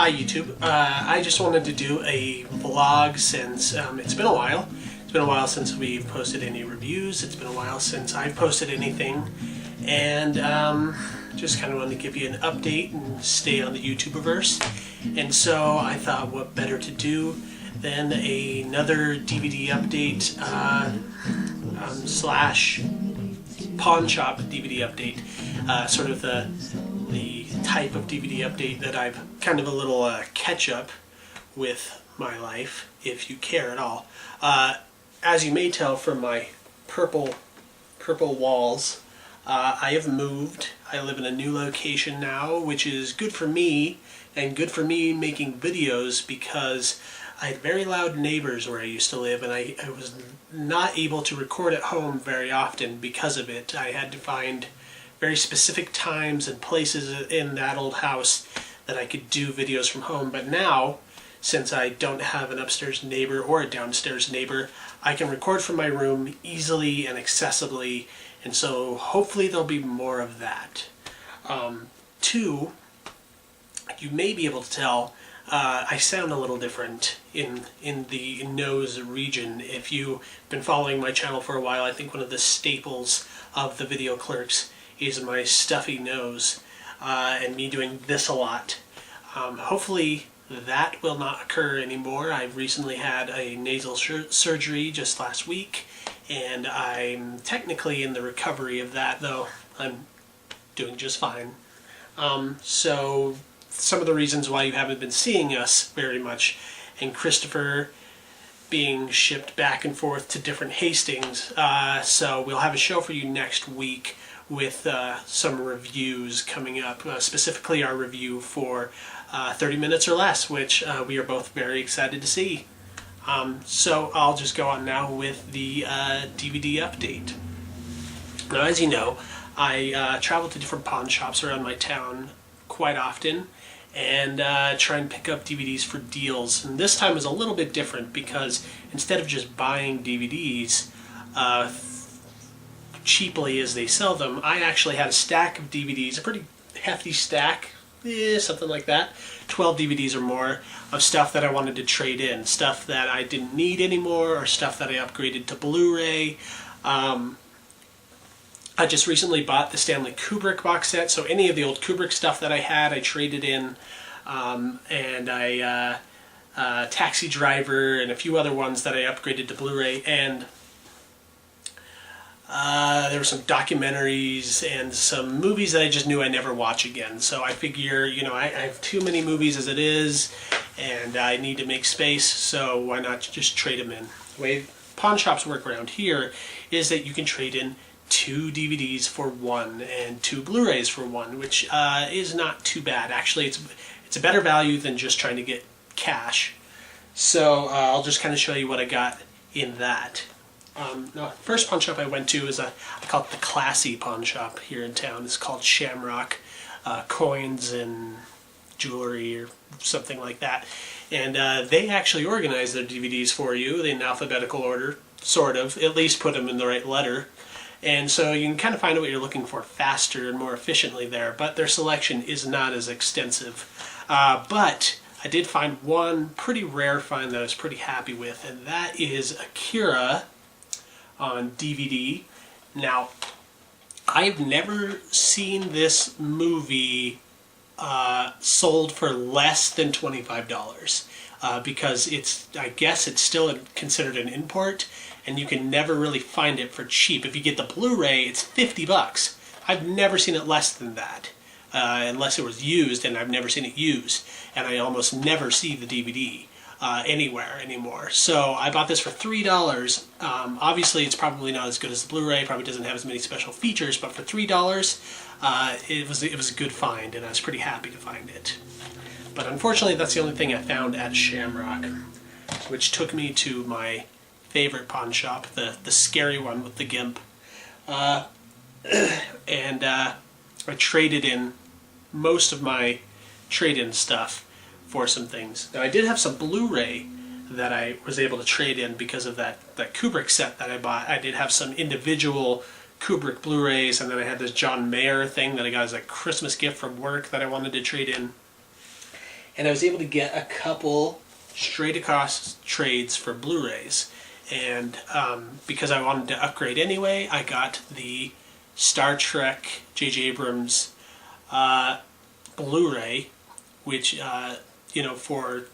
Hi YouTube. I just wanted to do a vlog since it's been a while. It's been a while since we've posted any reviews. It's been a while since I've posted anything. And just kind of wanted to give you an update and stay on the YouTuberverse. And so I thought what better to do than another DVD update slash pawn shop DVD update. Sort of the type of DVD update that I've kind of a little catch up with my life, if you care at all. As you may tell from my purple walls, I have moved. I live in a new location now, which is good for me, and good for me making videos because I had very loud neighbors where I used to live, and I was not able to record at home very often because of it. I had to find very specific times and places in that old house that I could do videos from home. But now, since I don't have an upstairs neighbor or a downstairs neighbor, I can record from my room easily and accessibly, and so hopefully there'll be more of that. Two, you may be able to tell I sound a little different in the nose region. If you've been following my channel for a while, I think one of the staples of the Videoclerks is my stuffy nose and me doing this a lot. Hopefully that will not occur anymore. I've recently had a nasal surgery just last week, and I'm technically in the recovery of that, though I'm doing just fine. So some of the reasons why you haven't been seeing us very much, and Christopher being shipped back and forth to different Hastings, so we'll have a show for you next week with some reviews coming up, specifically our review for 30 Minutes or Less, which we are both very excited to see. So I'll just go on now with the DVD update. Now, as you know, I travel to different pawn shops around my town quite often and try and pick up DVDs for deals. And this time is a little bit different because instead of just buying DVDs cheaply as they sell them, I actually had a stack of DVDs, a pretty hefty stack, something like that, 12 DVDs or more of stuff that I wanted to trade in, stuff that I didn't need anymore, or stuff that I upgraded to Blu-ray. I just recently bought the Stanley Kubrick box set, so any of the old Kubrick stuff that I had, I traded in, and Taxi Driver and a few other ones that I upgraded to Blu-ray, and there were some documentaries and some movies that I just knew I'd never watch again. So I figure, you know, I have too many movies as it is, and I need to make space, so why not just trade them in? The way pawn shops work around here is that you can trade in 2 DVDs for 1 and 2 Blu-rays for 1, which is not too bad. Actually, it's a better value than just trying to get cash. So I'll just kind of show you what I got in that. The first pawn shop I went to is I call it the classy pawn shop here in town. It's called Shamrock Coins and Jewelry or something like that. And they actually organize their DVDs for you in alphabetical order, sort of, at least put them in the right letter. And so you can kind of find out what you're looking for faster and more efficiently there, but their selection is not as extensive. But I did find one pretty rare find that I was pretty happy with, and that is Akira on DVD. Now, I've never seen this movie sold for less than $25 because I guess it's still considered an import, and you can never really find it for cheap. If you get the Blu-ray, it's $50. I've never seen it less than that, unless it was used, and I've never seen it used, and I almost never see the DVD anywhere anymore. So I bought this for $3. Obviously, it's probably not as good as the Blu-ray, probably doesn't have as many special features, but for $3, it was a good find, and I was pretty happy to find it. But unfortunately, that's the only thing I found at Shamrock, which took me to my favorite pawn shop, the scary one with the gimp. And I traded in most of my trade-in stuff for some things. Now, I did have some Blu-ray that I was able to trade in because of that Kubrick set that I bought. I did have some individual Kubrick Blu-rays, and then I had this John Mayer thing that I got as a Christmas gift from work that I wanted to trade in. and I was able to get a couple straight across trades for Blu-rays. And because I wanted to upgrade anyway, I got the Star Trek J.J. Abrams Blu-ray, which, for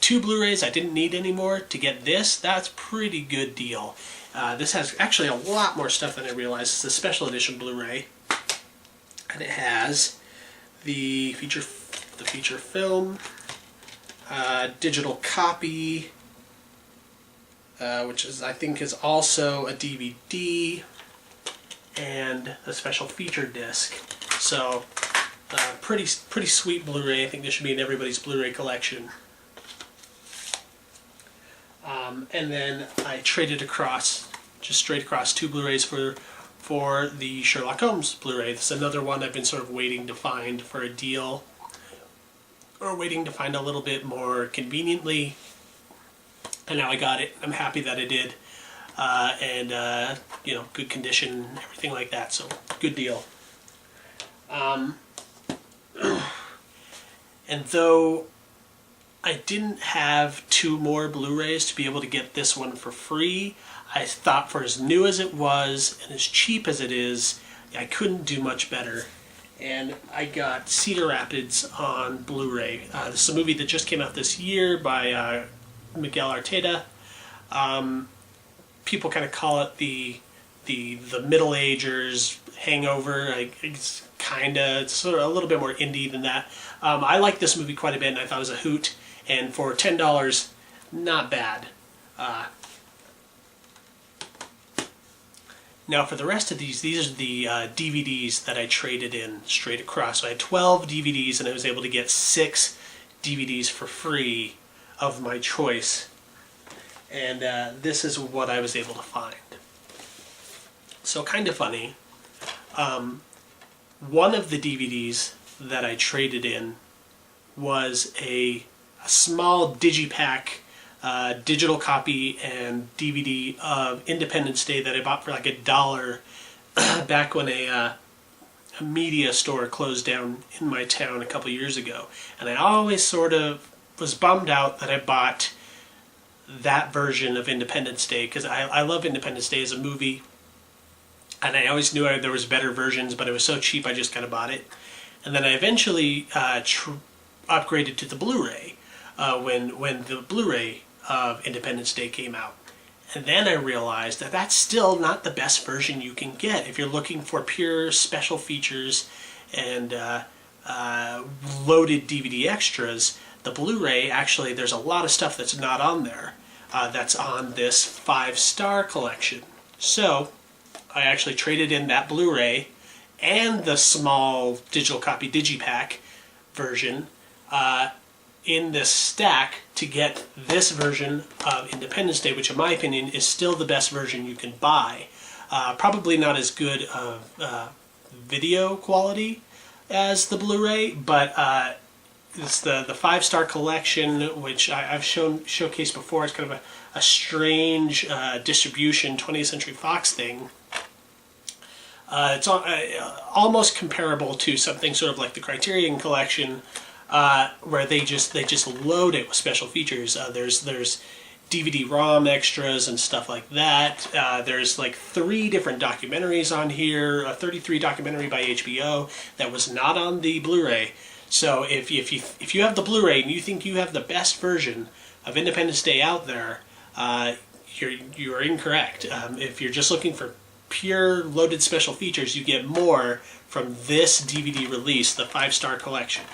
2 Blu-rays I didn't need anymore. To get this, that's a pretty good deal. This has actually a lot more stuff than I realized. It's a special edition Blu-ray, and it has the feature film, digital copy, which I think is also a DVD, and a special feature disc. So, pretty sweet Blu-ray. I think this should be in everybody's Blu-ray collection. And then I traded straight across 2 Blu-rays for the Sherlock Holmes Blu-ray. This is another one I've been sort of waiting to find for a deal, or waiting to find a little bit more conveniently. And now I got it. I'm happy that I did. Good condition, everything like that. So, good deal. And though I didn't have 2 more Blu-rays to be able to get this one for free, I thought for as new as it was and as cheap as it is, I couldn't do much better. And I got Cedar Rapids on Blu-ray. This is a movie that just came out this year by Miguel Arteta. People kind of call it the Middle Agers hangover. It's sort of a little bit more indie than that. I like this movie quite a bit, and I thought it was a hoot. And for $10, not bad. Now for the rest of these are the DVDs that I traded in straight across. So I had 12 DVDs, and I was able to get 6 DVDs for free of my choice. And this is what I was able to find. So kind of funny. One of the DVDs that I traded in was a small digipack digital copy and DVD of Independence Day that I bought for like $1 back when a media store closed down in my town a couple years ago. And I always sort of was bummed out that I bought that version of Independence Day, because I love Independence Day as a movie, and I always knew there was better versions, but it was so cheap I just kind of bought it. And then I eventually upgraded to the Blu-ray when the Blu-ray of Independence Day came out. And then I realized that that's still not the best version you can get. If you're looking for pure special features and loaded DVD extras, the Blu-ray, actually, there's a lot of stuff that's not on there that's on this 5-star collection. So I actually traded in that Blu-ray and the small digital copy digipack version in this stack to get this version of Independence Day, which in my opinion is still the best version you can buy. Probably not as good of video quality as the Blu-ray, but it's the 5-star collection, which I've showcased before. It's kind of a strange distribution 20th Century Fox thing. It's almost comparable to something sort of like the Criterion Collection, where they just load it with special features. There's DVD-ROM extras and stuff like that. There's like 3 different documentaries on here, a 33 documentary by HBO that was not on the Blu-ray. So if you have the Blu-ray and you think you have the best version of Independence Day out there, you're incorrect. If you're just looking for pure loaded special features, you get more from this DVD release, the 5-star collection.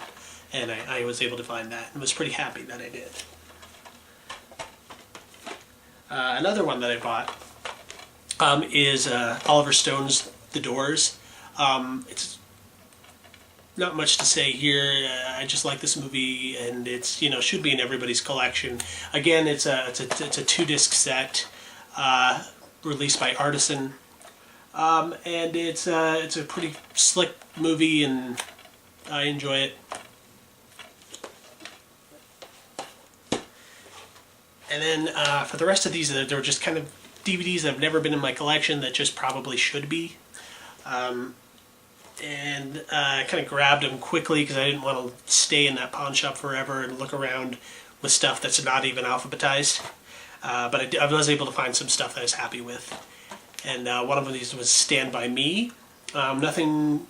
And I was able to find that and was pretty happy that I did. Another one that I bought is Oliver Stone's The Doors. It's not much to say here. I just like this movie, and it's should be in everybody's collection. Again, it's a 2-disc set released by Artisan, and it's a pretty slick movie, and I enjoy it. And then for the rest of these, they're just kind of DVDs that have never been in my collection that just probably should be. and I kind of grabbed them quickly because I didn't want to stay in that pawn shop forever and look around with stuff that's not even alphabetized. But I was able to find some stuff that I was happy with. And one of these was Stand By Me. Nothing,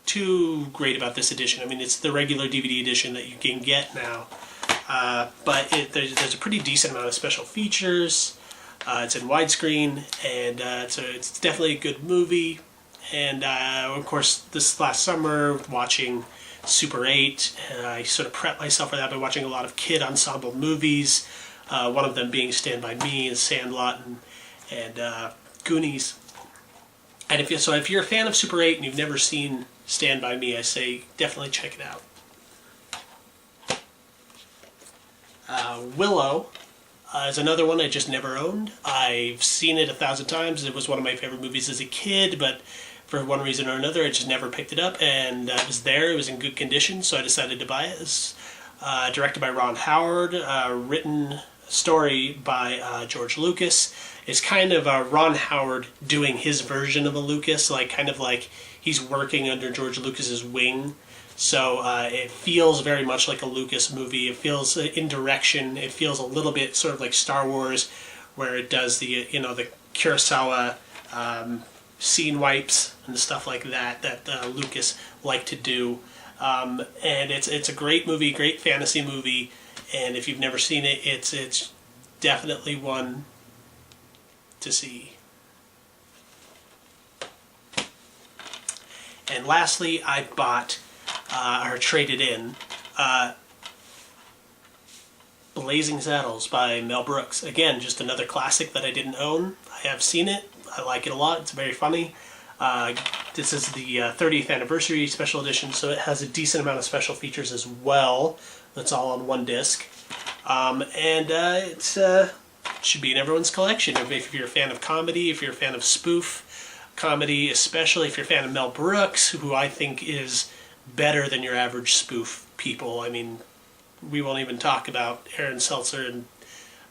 too great about this edition. I mean, it's the regular DVD edition that you can get now. But there's a pretty decent amount of special features. It's in widescreen, and it's definitely a good movie. And of course, this last summer, watching Super 8, I sort of prepped myself for that by watching a lot of kid ensemble movies. One of them being Stand By Me and Sandlot and Goonies. And if you're a fan of Super 8 and you've never seen Stand By Me, I say definitely check it out. Willow is another one I just never owned. I've seen it 1,000 times. It was one of my favorite movies as a kid, but for one reason or another, I just never picked it up. And it was there. It was in good condition, so I decided to buy it. It's directed by Ron Howard, written story by George Lucas. It's kind of Ron Howard doing his version of a Lucas, kind of like he's working under George Lucas's wing. So it feels very much like a Lucas movie. It feels in direction. It feels a little bit sort of like Star Wars, where it does the the Kurosawa scene wipes and stuff like that Lucas liked to do. And it's a great movie, great fantasy movie. And if you've never seen it, it's definitely one to see. And lastly, I bought or traded in Blazing Saddles by Mel Brooks. Again, just another classic that I didn't own. I have seen it. I like it a lot. It's very funny. This is the 30th anniversary special edition, so it has a decent amount of special features as well. That's all on one disc. It should be in everyone's collection. If you're a fan of comedy, if you're a fan of spoof comedy, especially if you're a fan of Mel Brooks, who I think is better than your average spoof people. I mean, we won't even talk about Aaron Seltzer and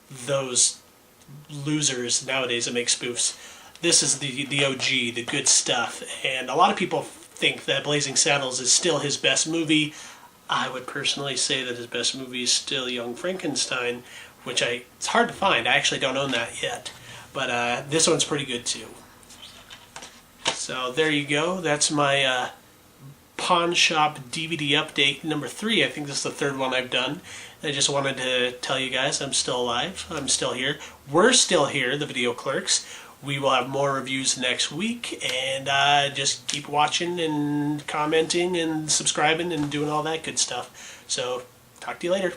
those losers nowadays that make spoofs. This is the OG, the good stuff. And a lot of people think that Blazing Saddles is still his best movie. I would personally say that his best movie is still Young Frankenstein, which it's hard to find. I actually don't own that yet. But this one's pretty good too. So there you go. That's my Pawn Shop DVD update number 3. I think this is the 3rd one I've done. I just wanted to tell you guys I'm still alive. I'm still here. We're still here, the Videoclerks. We will have more reviews next week, and just keep watching and commenting and subscribing and doing all that good stuff. So, talk to you later.